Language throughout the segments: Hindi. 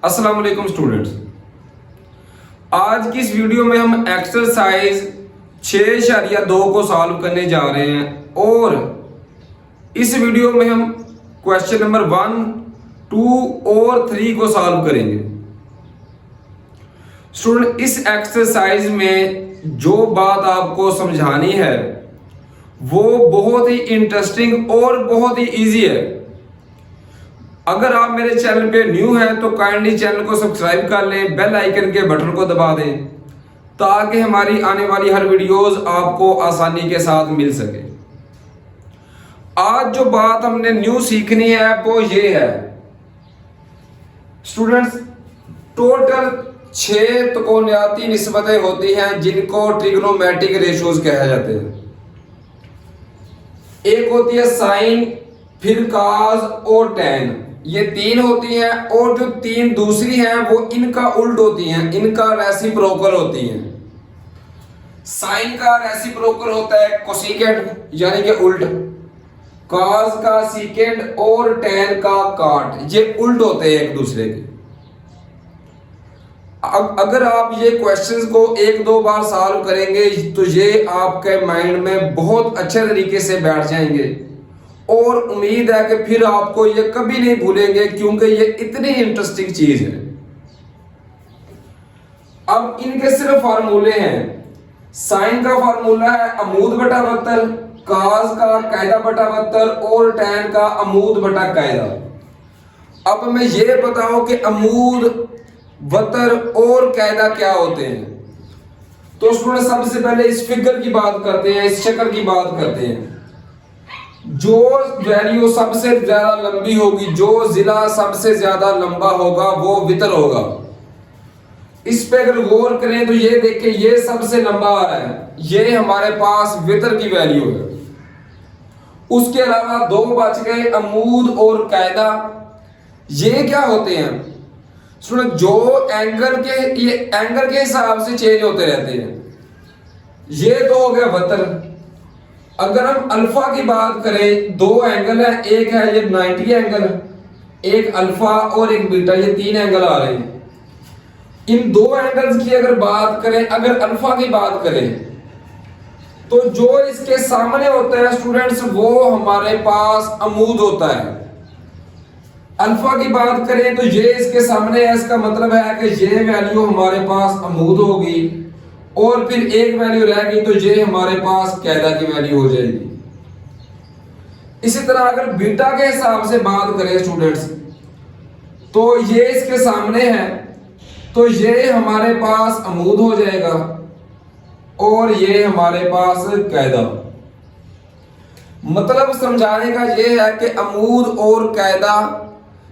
अस्सलाम वालेकुम स्टूडेंट्स। आज की इस वीडियो में हम एक्सरसाइज 6.2 को सॉल्व करने जा रहे हैं और इस वीडियो में हम क्वेश्चन नंबर 1, 2 और 3 को सॉल्व करेंगे। स्टूडेंट, इस एक्सरसाइज में जो बात आपको समझानी है वो बहुत ही इंटरेस्टिंग और बहुत ही इजी है। अगर आप मेरे चैनल पे न्यू हैं तो काइंडली चैनल को सब्सक्राइब कर लें, बेल आइकन के बटन को दबा दें ताकि हमारी आने वाली हर वीडियोस आपको आसानी के साथ मिल सके। आज जो बात हमने न्यू सीखनी है वो ये है स्टूडेंट्स, टोटल 6 त्रिकोणमितीय निस्बतें होती हैं जिनको ट्रिग्नोमेट्रिक रेशियोज कहे जाते हैं। एक होती है साइन, फिर काज और टैन, ये 3 होती हैं और जो 3 दूसरी हैं वो इनका उल्ट होती हैं, इनका रेसिप्रोकल होती हैं। साइन का रेसिप्रोकल होता है कोसेकेंड यानी कि उल्ट, काज का सीकेंड और टैन का काट, ये उल्ट होते हैं एक दूसरे के। अगर आप ये क्वेश्चंस को 1-2 बार सॉल्व करेंगे तो ये आपके माइंड में बहुत अच्छे तरीके से बैठ जाएंगे और उम्मीद है कि फिर आपको ये कभी नहीं भूलेंगे क्योंकि ये इतनी इंटरेस्टिंग चीज है। अब इनके सिर्फ फार्मूले हैं। साइन का फार्मूला है अमूद बटा वत्तर, काज का कायदा बटा वत्तर और टैन का अमूद बटा कायदा। अब मैं ये बताऊं कि अमूद, वत्तर और कायदा क्या होते हैं। तो स्टूडेंट, सबसे पहले इस फिगर की बात करते हैं, इस शक्ल की बात करते हैं। जो वैल्यू सबसे ज्यादा लंबी होगी, जो जिला सबसे ज्यादा लंबा होगा वो वितर होगा। इस पे अगर गौर करें तो ये देखिए, ये सबसे लंबा आ रहा है, ये हमारे पास वितर की वैल्यू है। उसके अलावा 2 बच गए, अमूद और कायदा। ये क्या होते हैं सुनो, जो एंगल के हिसाब से चेंज होते रहते हैं। ये तो हो गया वतर। अगर हम अल्फा की बात करें, 2 एंगल है, एक है ये 90 एंगल, एक अल्फा और एक बीटा, ये 3 एंगल आ रहे हैं। इन 2 एंगल्स की अगर बात करें, अगर अल्फा की बात करें तो जो इसके सामने होता है स्टूडेंट्स वो हमारे पास अमूद होता है। अल्फा की बात करें तो ये इसके सामने है, इसका मतलब है कि ये वैल्यू हमारे पास अमूद होगी और फिर एक वैल्यू रह गई तो ये हमारे पास कायदा की वैल्यू हो जाएगी। इसी तरह अगर बीटा के हिसाब से बात करें स्टूडेंट्स तो ये इसके सामने है तो ये हमारे पास अमूद हो जाएगा और ये हमारे पास कायदा। मतलब समझाने का ये है कि अमूद और कायदा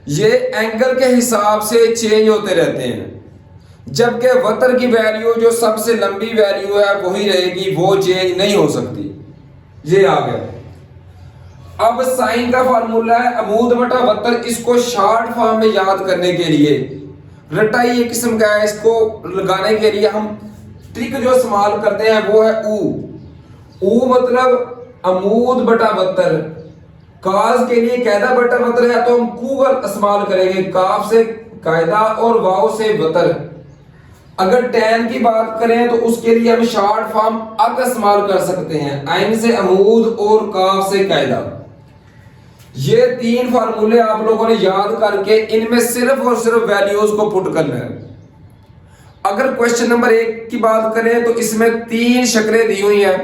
ये एंगल के हिसाब से चेंज होते रहते हैं, जबकि वतर की वैल्यू जो सबसे लंबी वैल्यू है वही रहेगी, वो चेंज नहीं हो सकती। ये आ गया। अब साइन का फार्मूला है अमूद बटा वतर। इसको शॉर्ट फॉर्म में याद करने के लिए रटाई एक किस्म का है, इसको लगाने के लिए हम ट्रिक जो इस्तेमाल करते हैं वो है ऊ मतलब अमूद बटा वतर। काज के लिए कायदा बटा वतर है तो हम कूवल इस्तेमाल करेंगे, काफ से कायदा और वाव से वतर। अगर टैन की बात करें तो उसके लिए हम शॉर्ट फॉर्म अक इस्तेमाल कर सकते हैं, आइन से अमूद और काफ से कायदा। ये 3 फार्मूले आप लोगों ने याद करके इनमें सिर्फ और सिर्फ वैल्यूज को पुट करना है। अगर क्वेश्चन नंबर 1 की बात करें तो इसमें 3 शक्लें दी हुई हैं,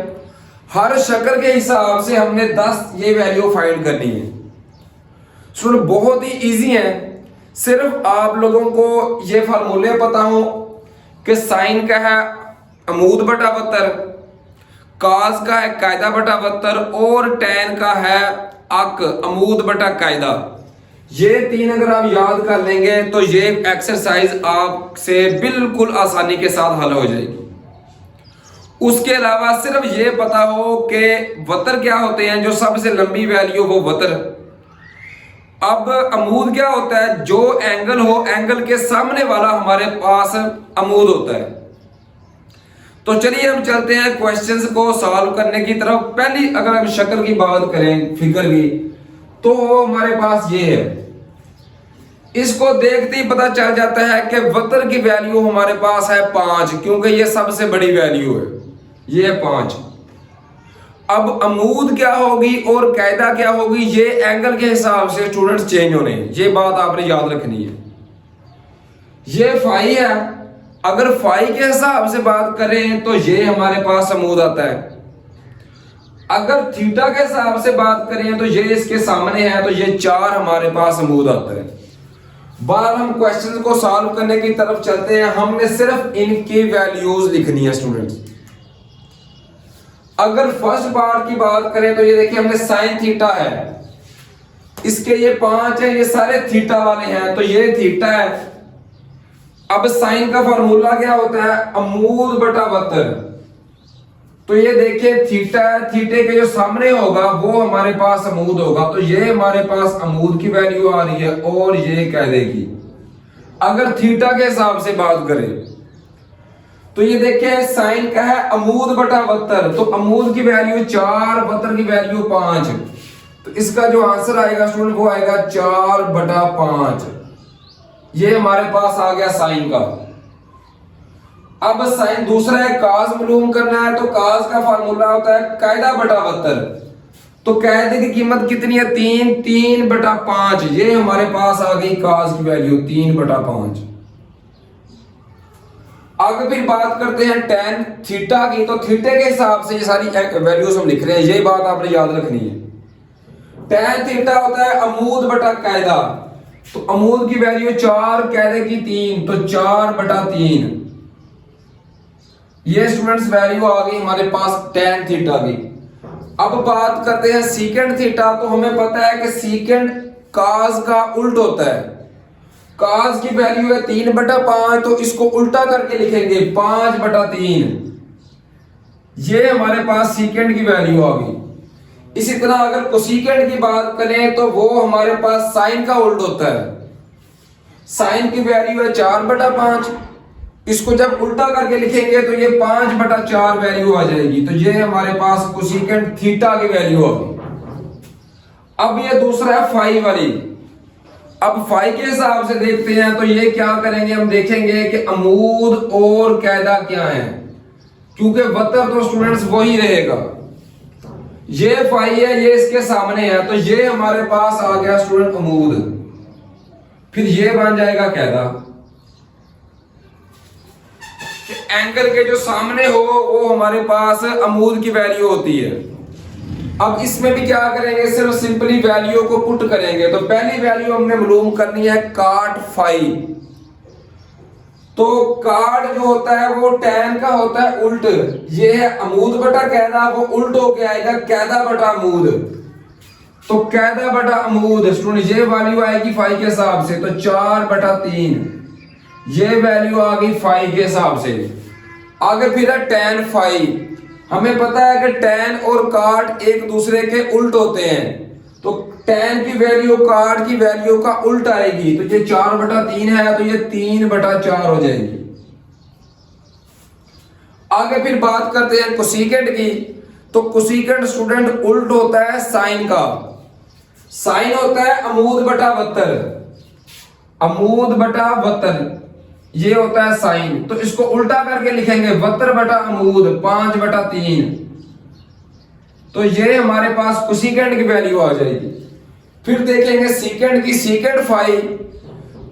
हर शक्ल के हिसाब से हमने 10 ये वैल्यू फाइंड करनी है। सुनो, बहुत ही इजी है, सिर्फ आप लोगों को ये फार्मूले पता हो कि साइन का है अमूद बटा वतर, काज का है कायदा बटा वतर और टैन का है अक अमूद बटा कायदा। ये 3 अगर आप याद कर लेंगे तो ये एक्सरसाइज आपसे बिल्कुल आसानी के साथ हल हो जाएगी। उसके अलावा सिर्फ ये पता हो कि वतर क्या होते हैं, जो सबसे लंबी वैल्यू वो वतर। अब अमूद क्या होता है, जो एंगल हो, एंगल के सामने वाला हमारे पास अमूद होता है। तो चलिए हम चलते हैं क्वेश्चंस को सॉल्व करने की तरफ। पहली अगर हम शक्ल की बात करें, फिगर की, तो हमारे पास ये है। इसको देखते ही पता चल जाता है कि वतर की वैल्यू हमारे पास है 5, क्योंकि ये सबसे बड़ी वैल्यू है, ये है 5। अब अमूद क्या होगी और कायदा क्या होगी, ये एंगल के हिसाब से स्टूडेंट्स चेंज होने हैं, ये बात आपने याद रखनी है। ये फाई है, अगर फाई के हिसाब से बात करें तो ये हमारे पास अमूद आता है। अगर थीटा के हिसाब से बात करें तो ये इसके सामने है, तो ये 4 हमारे पास अमूद आता है। बार हम क्वेश्चन को सॉल्व करने की तरफ चलते हैं। हमने सिर्फ इनकी वैल्यूज लिखनी है स्टूडेंट्स। अगर फर्स्ट पार्ट की बात करें तो ये देखिए हमने साइन थीटा है, इसके ये 5 है, ये सारे थीटा वाले हैं, तो ये थीटा है। अब साइन का फॉर्मूला क्या होता है, अमूद बटा वतर। तो ये देखिए थीटा है, थीटे के जो सामने होगा वो हमारे पास अमूद होगा, तो ये हमारे पास अमूद की वैल्यू आ रही है और ये कह देगी। अगर थीटा के हिसाब से बात करें तो ये देखिए साइन का है अमूद बटा वतर, तो अमूद की वैल्यू 4, वतर की वैल्यू 5, तो इसका जो आंसर आएगा स्टूडेंट वो आएगा 4 बटा 5। ये हमारे पास आ गया साइन का। अब साइन दूसरा है काज मालूम करना है, तो काज का फार्मूला होता है कायदा बटा वतर। तो कायदे की कीमत कितनी है, 3 बटा 5। ये हमारे पास आ गई काज की वैल्यू 3 बटा 5। आगे फिर बात करते हैं टेन थीटा की, तो थीटे के हिसाब से ये सारी वैल्यूज हम लिख रहे हैं, ये बात आपने याद रखनी है। टेन थीटा होता है अमूद बटा कायदा, तो अमूद की वैल्यू 4, कायदे की 3, तो 4 बटा 3। ये स्टूडेंट्स वैल्यू आ गई हमारे पास टेन थीटा की। अब बात करते हैं सीकेंड थीटा, तो हमें पता है कि सीकेंड काज का उल्ट होता है। काज की वैल्यू है 3 बटा 5, तो इसको उल्टा करके लिखेंगे 5 बटा 3। ये हमारे पास सीकेंड की वैल्यू आ गई। इसी तरह अगर कोसीकेंड की बात करें तो वो हमारे पास साइन का उल्ट होता है। साइन की वैल्यू है 4 बटा 5, इसको जब उल्टा करके लिखेंगे तो ये 5 बटा 4 वैल्यू आ जाएगी, तो ये हमारे पास कोसिकेंड थीटा की वैल्यू आ गई। अब ये दूसरा है फाई वाली। अब फाई के हिसाब से देखते हैं, तो ये क्या करेंगे, हम देखेंगे कि अमूद और कायदा क्या है, क्योंकि वतर तो स्टूडेंट्स वही रहेगा। ये फाई है, ये इसके सामने है, तो ये हमारे पास आ गया स्टूडेंट अमूद, फिर ये बन जाएगा कायदा। एंगल के जो सामने हो वो हमारे पास अमूद की वैल्यू होती है। अब इसमें भी क्या करेंगे, सिर्फ सिंपली वैल्यू को पुट करेंगे। तो पहली वैल्यू हमने मालूम करनी है काट फाई। तो काट जो होता है वो टैन का होता है उल्ट, ये है अमूद बटा कायदा, वो उल्ट होके आएगा कायदा बटा अमूद। तो कायदा बटा अमूद स्टूडेंट ये वैल्यू आएगी फाई के हिसाब से, तो 4 बटा 3 ये वैल्यू आ गई फाई के हिसाब से। आगे फिर है टेन फाई। हमें पता है कि टेन और काट एक दूसरे के उल्ट होते हैं, तो टेन की वैल्यू काट की वैल्यू का उल्ट आएगी, तो ये 4 बटा 3 है, तो ये 3 बटा 4 हो जाएगी। आगे फिर बात करते हैं कोसिकेंड की। तो कोसिकेंड स्टूडेंट उल्ट होता है साइन का। साइन होता है अमूद बटा वतर, अमूद बटा वतर ये होता है साइन। तो इसको उल्टा करके लिखेंगे वतर बटा अमूद 5 बटा 3। तो ये हमारे पास कोसिकेंड की वैल्यू आ जाएगी। फिर देखेंगे सीकेंड की, सीकेंड फाई।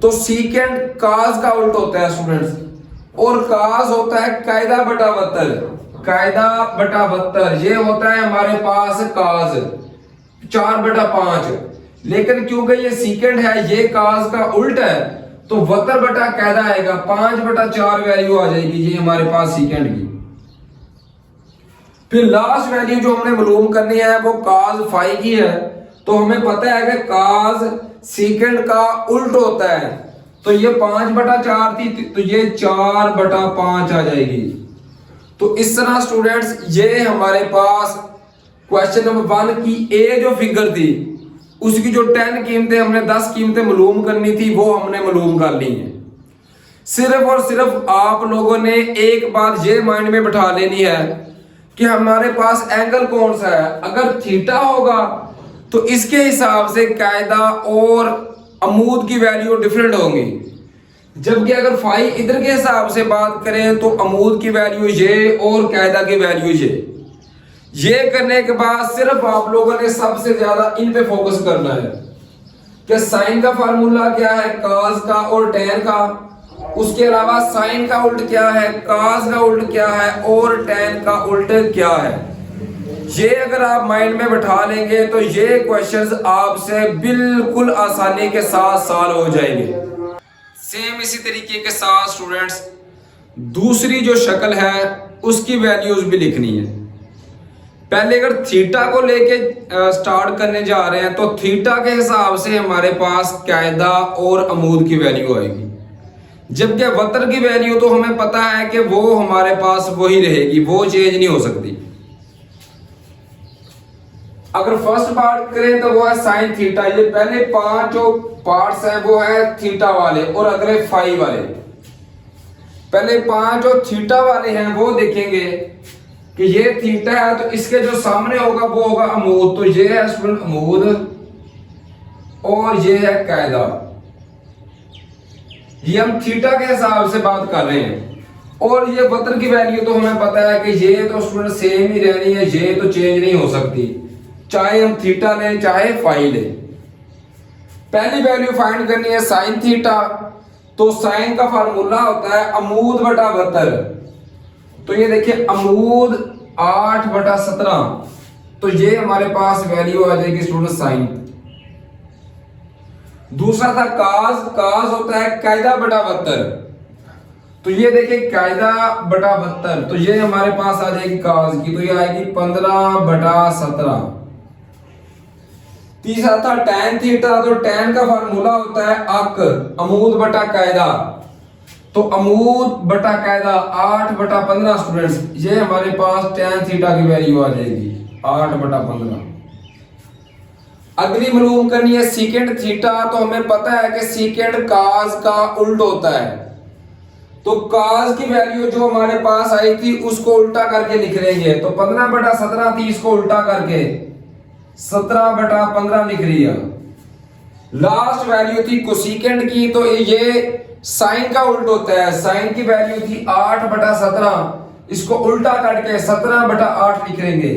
तो सीकेंड काज का उल्ट होता है स्टूडेंट्स, और काज होता है कायदा बटा वतर, कायदा बटा वतर ये होता है हमारे पास काज 4 बटा 5। लेकिन क्योंकि ये सीकेंड है, ये काज का उल्ट है, तो वतर बटा कायदा आएगा 5 बटा 4 वैल्यू आ जाएगी, ये हमारे पास सीकेंड की। फिर लास्ट वैल्यू जो हमने मालूम करनी है वो काज फाई की है। तो हमें पता है कि काज सीकेंड का उल्ट होता है, तो ये 5 बटा 4 थी, तो ये 4 बटा 5 आ जाएगी। तो इस तरह स्टूडेंट्स ये हमारे पास क्वेश्चन नंबर 1 की ए जो फिगर थी उसकी जो 10 कीमतें हमने 10 कीमतें मालूम करनी थी वो हमने मालूम कर ली है। सिर्फ और सिर्फ आप लोगों ने एक बात ये माइंड में बिठा लेनी है कि हमारे पास एंगल कौन सा है। अगर थीटा होगा तो इसके हिसाब से कायदा और अमूद की वैल्यू डिफरेंट होंगी। जबकि अगर फाई इधर के हिसाब से बात करें तो अमूद की वैल्यू ये और कायदा की वैल्यू ये करने के बाद सिर्फ आप लोगों ने सबसे ज्यादा इन पे फोकस करना है कि साइन का फार्मूला क्या है काज का और टैन का, उसके अलावा साइन का उल्ट क्या है, काज का उल्ट क्या है और टैन का उल्ट क्या है। ये अगर आप माइंड में बैठा लेंगे तो ये क्वेश्चंस आपसे बिल्कुल आसानी के साथ सॉल्व हो जाएंगे। सेम इसी तरीके के साथ स्टूडेंट्स दूसरी जो शक्ल है उसकी वैल्यूज भी लिखनी है। पहले अगर थीटा को लेके स्टार्ट करने जा रहे हैं तो थीटा के हिसाब से हमारे पास कायदा और अमूद की वैल्यू आएगी, जबकि वतर की वैल्यू तो हमें पता है कि वो हमारे पास वही रहेगी, वो चेंज नहीं हो सकती। अगर फर्स्ट पार्ट करें तो वो है साइन थीटा। ये पहले 5 जो पार्ट्स हैं वो है थीटा वाले और अगले फाई वाले। पहले 5 जो थीटा वाले हैं वो देखेंगे कि ये थीटा है तो इसके जो सामने होगा वो होगा अमूद। तो ये है स्टूडेंट अमूद और ये है कायदा। ये हम थीटा के हिसाब से बात कर रहे हैं। और ये वतर की वैल्यू तो हमें पता है कि ये तो स्टूडेंट सेम ही रहनी है, ये तो चेंज नहीं हो सकती, चाहे हम थीटा लें चाहे फाई लें। पहली वैल्यू फाइंड करनी है साइन थीटा। तो साइन का फार्मूला होता है अमूद बटा वतर। तो ये देखिए अमूद 8/17, तो ये हमारे पास वैल्यू आ जाएगी स्टूडेंट साइन। दूसरा था काज। काज होता है कायदा बटा वतर। तो ये देखिए कायदा बटा वतर, तो ये हमारे पास आ जाएगी काज की, तो ये आएगी 15/17। तीसरा था टैन थीटा। तो टैन का फार्मूला होता है अक अमूद बटा कायदा। तो अमूद बटा कायदा 8/15 स्टूडेंट्स, ये हमारे पास टैन थीटा की वैल्यू आ जाएगी 8/15। अगली मालूम करनी है सीकेंड थीटा। तो हमें पता है कि सीकेंड काज का उल्ट होता है। तो काज की वैल्यू जो हमारे पास आई थी उसको उल्टा करके लिख लेंगे। तो 15/17 थी, इसको उल्टा करके 17/15 लिख लिया। लास्ट वैल्यू थी कोसिकेंड की। तो ये साइन का उल्ट होता है। साइन की वैल्यू थी 8/17, इसको उल्टा करके 17/8 लिख लेंगे।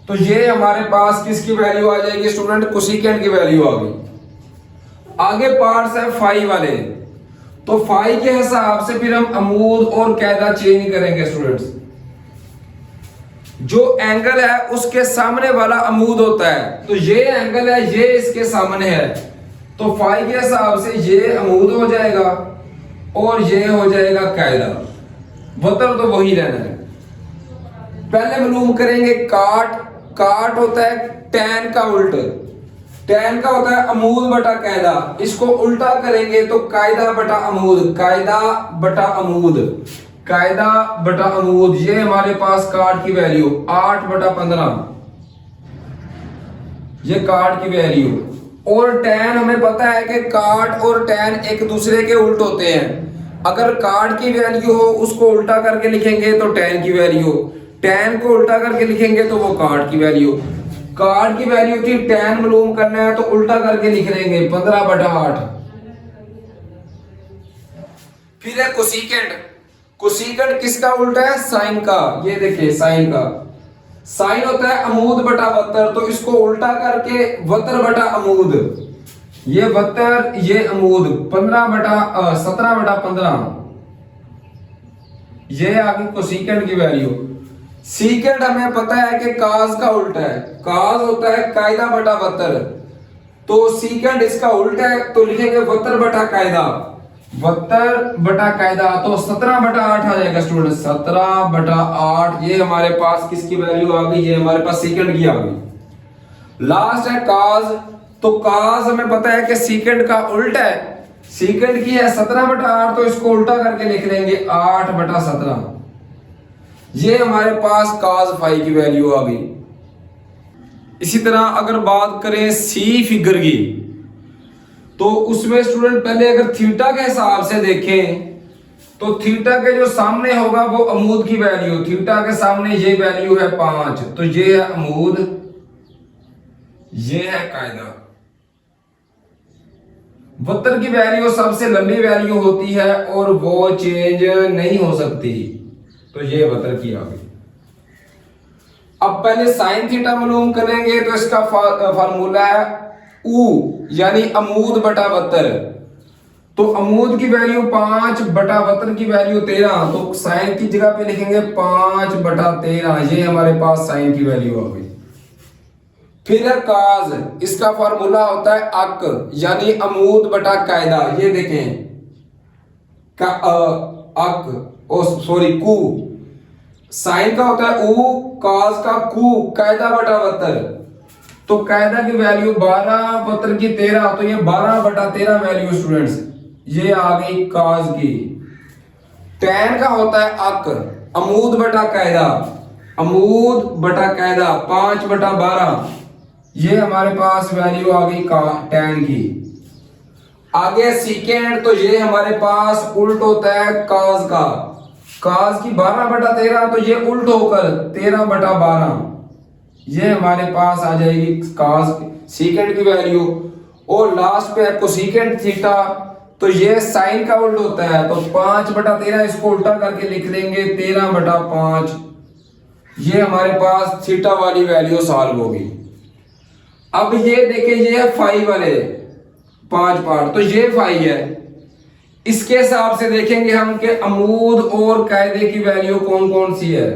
तो ये हमारे पास किसकी वैल्यू आ जाएगी स्टूडेंट, कोसिकेंड की वैल्यू आ गई। आगे पार्ट्स है फाई वाले। तो फाई के हिसाब से फिर हम अमूद और कायदा चेंज करेंगे स्टूडेंट्स। जो एंगल है उसके सामने वाला अमूद होता है। तो ये एंगल है, ये इसके सामने है, तो फाई के हिसाब से ये अमूद हो जाएगा और ये हो जाएगा कायदा। वतर तो वही रहना है। पहले मालूम करेंगे काट। काट होता है टैन का उल्ट। टैन का होता है अमूद बटा कायदा, इसको उल्टा करेंगे तो कायदा बटा अमूद, कायदा बटा अमूद, कायदा बटा अमूद। ये हमारे पास काट की वैल्यू 8/15, ये काट की वैल्यू। और टैन हमें पता है कि काट और टैन एक दूसरे के उल्ट होते हैं। अगर काट की वैल्यू हो उसको उल्टा करके लिखेंगे तो टैन की वैल्यू, टैन को उल्टा करके लिखेंगे तो वो काट की वैल्यू। काट की वैल्यू थी टैन मालूम करना है तो उल्टा करके लिख लेंगे 15/8। फिर है कोसिकेंड। कोसिकेंड किसका उल्टा है, साइन का। ये देखिए साइन का, साइन होता है अमूद बटा वतर, तो इसको उल्टा करके वतर बटा अमूद, ये वतर ये अमूद 17/15, ये आ गई कोसिकेंड की वैल्यू। सीकेंड हमें पता है कि काज का उल्टा है। काज होता है कायदा बटा वतर, तो सीकेंड इसका उल्टा है तो लिखेंगे वतर बटा कायदा, वतर बटा कायदा। तो 17/8 आ जाएगा स्टूडेंट, 17/8। ये हमारे पास किसकी वैल्यू आ गई, ये हमारे पास सीकेंड की आ गई। लास्ट है काज। तो काज हमें पता है कि सीकेंड का उल्टा है। सीकेंड की है 17/8, तो इसको उल्टा करके लिख लेंगे 8/17। ये हमारे पास काज फाई की वैल्यू आ गई। इसी तरह अगर बात करें सी फिगर की, तो उसमें स्टूडेंट पहले अगर थीटा के हिसाब से देखें तो थीटा के जो सामने होगा वो अमूद की वैल्यू, थीटा के सामने ये वैल्यू है 5, तो ये है अमूद, ये है कायदा। वक्र की वैल्यू सबसे लंबी वैल्यू होती है और वो चेंज नहीं हो सकती, तो ये वक्र की आ गई। अब पहले साइन थीटा मालूम करेंगे, तो इसका फार्मूला है u यानी अमूद बटा वक्र। तो अमूद की वैल्यू 5 बटा वक्र की वैल्यू 13, तो साइन की जगह पे लिखेंगे 5 बटा 13, ये हमारे पास साइन की वैल्यू आ गई। फिर है काज, इसका फार्मूला होता है अक यानी अमूद बटा कायदा। ये देखें का अक ओ सॉरी कू, साइन का होता है ऊ, काज का कू, कायदा बटा वक्र। तो कायदा की वैल्यू 12, वक्र की 13, तो ये 12 बटा 13 वैल्यू स्टूडेंट्स ये आ गई काज की। टैन का होता है अक, अमूद बटा कायदा, अमूद बटा कायदा 5 बटा 12, ये हमारे पास वैल्यू आ गई का टैन की। आगे सीकेंड, तो ये हमारे पास उल्ट होता है काज का, काज की 12 बटा 13, तो ये उल्ट होकर 13 बटा 12, ये हमारे पास आ जाएगी काज सीकेंड की वैल्यू। और लास्ट पे है कोसीकेंड थीटा, तो ये साइन का उल्ट होता है, तो 5 बटा 13 इसको उल्टा करके लिख देंगे 13 बटा 5, ये हमारे पास थीटा वाली वैल्यू सॉल्व होगी। अब ये देखिए ये है फाई वाले 5 पार्ट, तो ये फाई है। इसके हिसाब से देखेंगे हम कि अमूद और कायदे की वैल्यू कौन कौन सी है।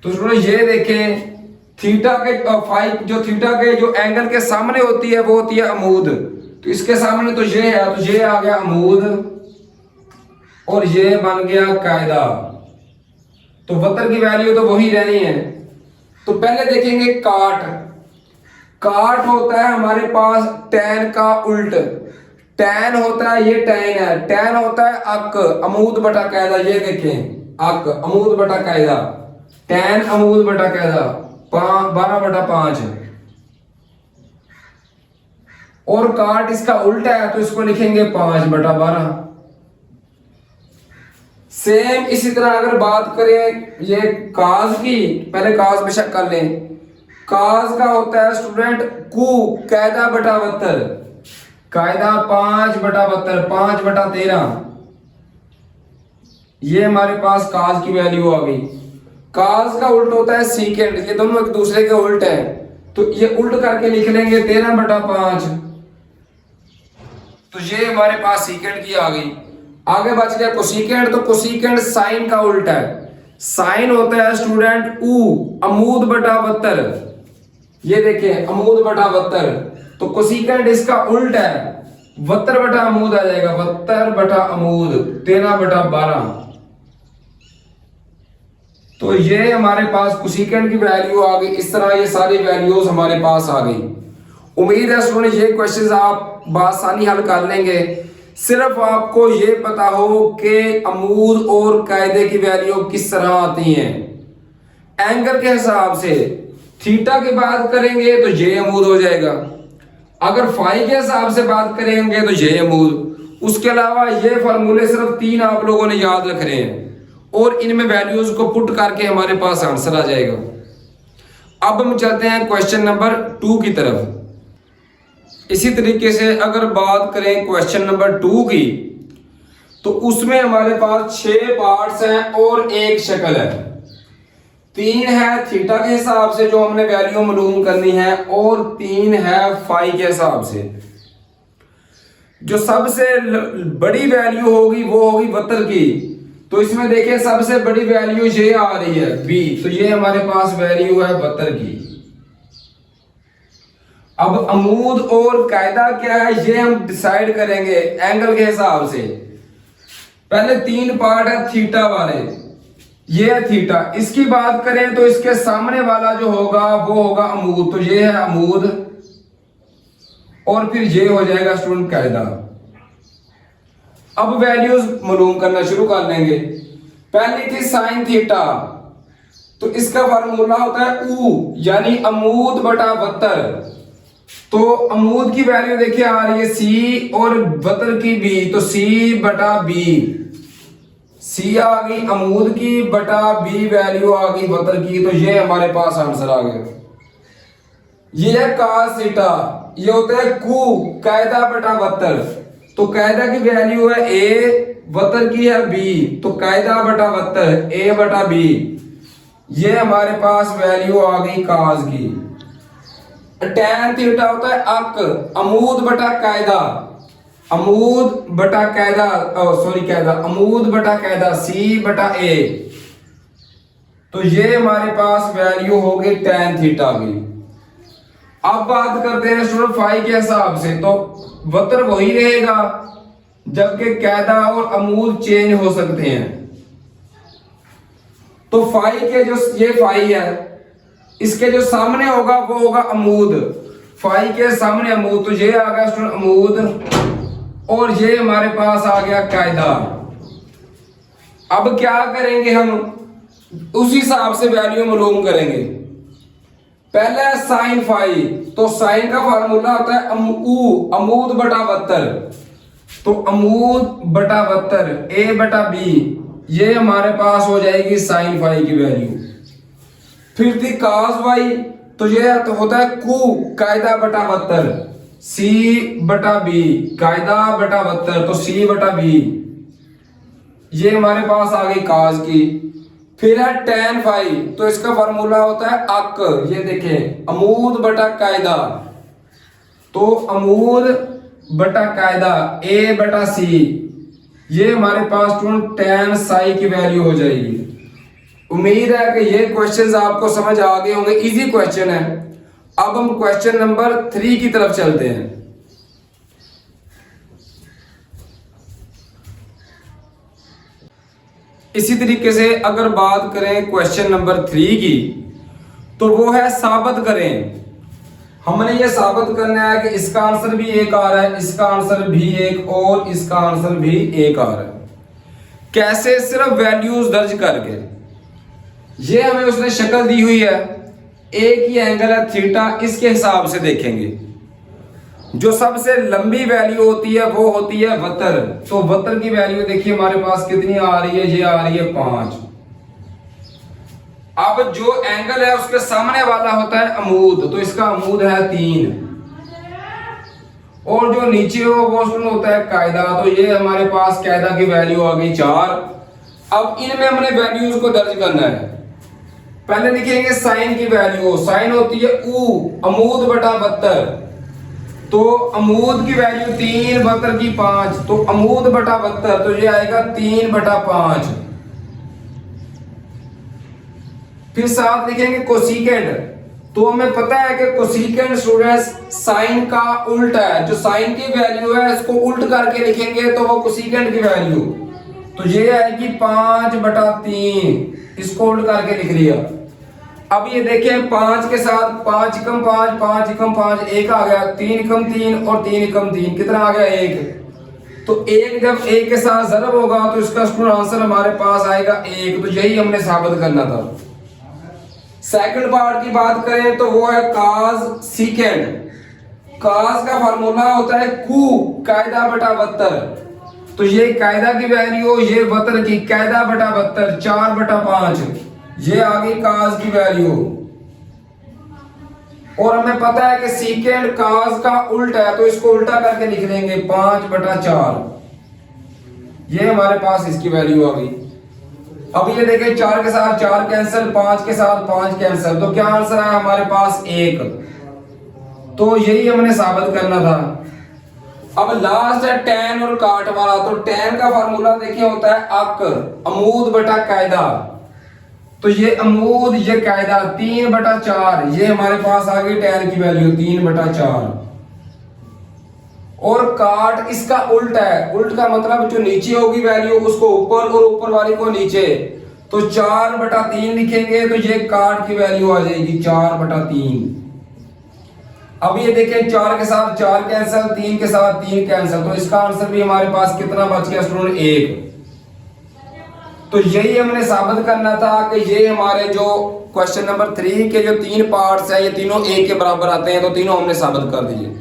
तो ये देखें थीटा के फाई, जो थीटा के जो एंगल के सामने होती है वो होती है अमूद, तो इसके सामने तो ये है, तो ये आ गया अमूद और ये बन गया कायदा। तो वक्र की वैल्यू तो वही रहनी है। तो पहले देखेंगे काट, काट होता है हमारे पास टैन का उल्ट, टैन होता है ये टैन है, टैन होता है अक, अमूद बटा कायदा। ये देखें अक अमूद बटा कायदा, टैन अमूद बटा कायदा 12 बटा 5, और काट इसका उल्टा है तो इसको लिखेंगे 5 बटा 12। सेम इसी तरह अगर बात करें ये काज की, पहले काज बेशक कर लें। काज का होता है स्टूडेंट कू, कायदा बटा वक्र, कायदा 5 बटा वक्र 5 बटा 13, ये हमारे पास काज की वैल्यू आ गई। काज का उल्ट होता है सीकेंड, ये दोनों एक दूसरे के उल्ट है, तो ये उल्ट करके लिख लेंगे 13 बटा 5, तो ये हमारे पास सीकेंड की आ गई। आगे बच गया कोसीकेंड, तो कोसीकेंड साइन का उल्ट है, साइन होता है स्टूडेंट ऊ, अमूद बटा वक्र। ये देखिए अमूद बटा वक्र, तो कोसीकेंड इसका उल्ट है, वक्र बटा अमूद आ जाएगा, वक्र बटा अमूद 13 बटा 12। तो ये हमारे पास कोसीकेंड की वैल्यू आ गई। इस तरह ये सारी वैल्यूज हमारे पास आ गई। उम्मीद है स्टूडेंट ये क्वेश्चंस आप बासानी हल कर लेंगे। सिर्फ आपको ये पता हो कि अमूद और कायदे की वैल्यू किस तरह आती हैं। एंगल के हिसाब से थीटा की बात करेंगे तो ये अमूद हो जाएगा, अगर फाई के हिसाब से बात करेंगे तो ये अमूद। उसके अलावा ये फार्मूले सिर्फ 3 आप लोगों ने याद रख रहे हैं और इनमें वैल्यूज को पुट करके हमारे पास आंसर आ जाएगा। अब हम चलते हैं क्वेश्चन नंबर 2 की तरफ। इसी तरीके से अगर बात करें क्वेश्चन नंबर 2 की, तो उसमें हमारे पास 6 पार्ट्स हैं और एक शक्ल है। 3 है थीटा के हिसाब से जो हमने वैल्यू मालूम करनी है, और 3 है फाई के हिसाब से। जो सबसे बड़ी वैल्यू होगी वो होगी वक्र की, तो इसमें देखिए सबसे बड़ी वैल्यू ये आ रही है b, तो ये हमारे पास वैल्यू है वक्र की। अब अमूद और कायदा क्या है ये हम डिसाइड करेंगे एंगल के हिसाब से। पहले 3 पार्ट है थीटा वाले, ये है थीटा। इसकी बात करें तो इसके सामने वाला जो होगा वो होगा अमूद, तो ये है अमूद, और फिर ये हो जाएगा स्टूडेंट कायदा। अब वैल्यूज मालूम करना शुरू कर लेंगे। पहली थी साइन थीटा, तो इसका फार्मूला होता है ऊ यानी अमूद बटा वक्र। तो अमूद की वैल्यू देखिए आ रही है सी और वक्र की बी, तो सी बटा बी, सी आ गई अमूद की बटा बी वैल्यू आ गई वक्र की, तो ये हमारे पास आंसर आ गया। ये है cos थीटा, ये होता है कू कायदा बटा वतर। तो कायदा की वैल्यू है ए, वतर की है बी, तो कायदा बटा वतर ए बटा बी। ये हमारे पास वैल्यू आ गई काज की। टैन थीटा होता है अक, अमूद बटा कायदा, अमूद बटा कायदा, कायदा, अमूद बटा कायदा सी बटा ए। तो ये हमारे पास वैल्यू हो गई टैन थीटा की। अब बात करते हैं स्टूडेंट फाई के हिसाब से, तो वतर वही रहेगा जबकि कायदा और अमूद चेंज हो सकते हैं। तो फाई के जो ये फाई है इसके जो सामने होगा वो होगा अमूद, फाई के सामने अमूद, तो ये आ गया स्टूडेंट अमूद और ये हमारे पास आ गया कायदा। अब क्या करेंगे हम, उसी हिसाब से वैल्यू मालूम करेंगे। पहले है साइन फाई, तो साइन का फार्मूला होता है अमूद बटा वत्तर, तो अमूद बटा वत्तर ए बटा बी, ये हमारे पास हो जाएगी साइन फाई की वैल्यू। फिर थी काज वाई, तो ये तो होता है कू कायदा बटा वत्तर सी बटा बी, कायदा बटा वत्तर तो सी बटा बी, ये हमारे पास आ गई काज की। फिर है टैन फाई, तो इसका फार्मूला होता है अक, ये देखें अमूद बटा कायदा, तो अमूद बटा कायदा ए बटा सी, ये हमारे पास टैन साई की वैल्यू हो जाएगी। उम्मीद है कि ये क्वेश्चंस आपको समझ आ गए होंगे, इजी क्वेश्चन है। अब हम क्वेश्चन नंबर 3 की तरफ चलते हैं। इसी तरीके से अगर बात करें क्वेश्चन नंबर 3 की, तो वो है साबित करें। हमने ये साबित करना है कि इसका आंसर भी एक आ रहा है, इसका आंसर भी एक और इसका आंसर भी एक आ रहा है। कैसे? सिर्फ वैल्यूज दर्ज करके। ये हमें उसने शक्ल दी हुई है, एक ही एंगल है थीटा, इसके हिसाब से देखेंगे। जो सबसे लंबी वैल्यू होती है वो होती है वतर, तो वतर की वैल्यू देखिए हमारे पास कितनी आ रही है, ये आ रही है 5। अब जो एंगल है उसके सामने वाला होता है अमूद, तो इसका अमूद है 3, और जो नीचे हो वो होता है कायदा, तो ये हमारे पास कायदा की वैल्यू आ गई 4। अब इनमें हमने वैल्यूज को दर्ज करना है। पहले लिखेंगे साइन की वैल्यू, साइन होती है ऊ अमूद बटा वतर, तो अमूद की वैल्यू 3, वतर की 5, तो अमूद बटा वतर, तो ये आएगा 3 बटा 5। फिर साथ लिखेंगे कोसिकेंड, तो हमें पता है कि कोसिकेंड स्टूडेंट्स साइन का उल्टा है, जो साइन की वैल्यू है इसको उल्ट करके लिखेंगे तो वो कोसिकेंड की वैल्यू, तो ये आएगी 5 बटा 3, इसको उल्ट करके लिख लिया। अब ये देखें 5 के साथ 5 कम 5, 5 कम 5, 1 आ गया, 3 कम 3 और 3 कम 3 कितना आ गया 1। तो 1 जब 1 के साथ ज़रब होगा तो इसका आंसर हमारे पास आएगा 1, तो यही हमने साबित करना था। सेकंड पार्ट की बात करें तो वो है काज सीकेंड। काज का फार्मूला होता है कू कायदा बटा वतर, तो ये कायदा की वैल्यू, ये वतर की कायदा बटा वतर 4 बटा 5, ये आ गई काज की वैल्यू। और हमें पता है कि सीकेंड काज का उल्टा है, तो इसको उल्टा करके लिख देंगे 5 बटा 4, ये हमारे पास इसकी वैल्यू आ गई। अब ये देखें 4 के साथ 4 कैंसिल, 5 के साथ 5 कैंसिल, तो क्या आंसर है हमारे पास 1। तो यही हमने साबित करना था। अब लास्ट है टैन और काट वाला, तो टैन का फार्मूला देखिए होता है अक अमूद बटा कायदा, तो ये अमूद ये कायदा 3 बटा 4, ये हमारे पास आ गई टैन की वैल्यू 3 बटा 4। और काट इसका उल्टा है, उल्ट का मतलब जो नीचे होगी वैल्यू उसको ऊपर और ऊपर वाली को नीचे, तो 4 बटा 3 लिखेंगे तो ये काट की वैल्यू आ जाएगी 4 बटा 3। अब ये देखें 4 के साथ 4 कैंसिल, 3 के साथ 3 कैंसिल, तो इसका आंसर भी हमारे पास कितना बच गया स्टूडेंट 1। तो यही हमने साबित करना था कि ये हमारे जो क्वेश्चन नंबर 3 के जो 3 पार्ट्स हैं ये तीनों एक के बराबर आते हैं, तो तीनों हमने साबित कर दिए।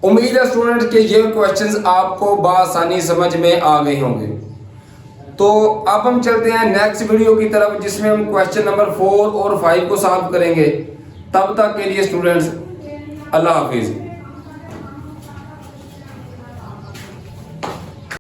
उम्मीद है स्टूडेंट कि ये क्वेश्चंस आपको बआसानी समझ में आ गए होंगे। तो अब हम चलते हैं नेक्स्ट वीडियो की तरफ, जिसमें हम क्वेश्चन नंबर 4 और 5 को सॉल्व करेंगे। तब तक के लिए स्टूडेंट्स अल्लाह हाफिज।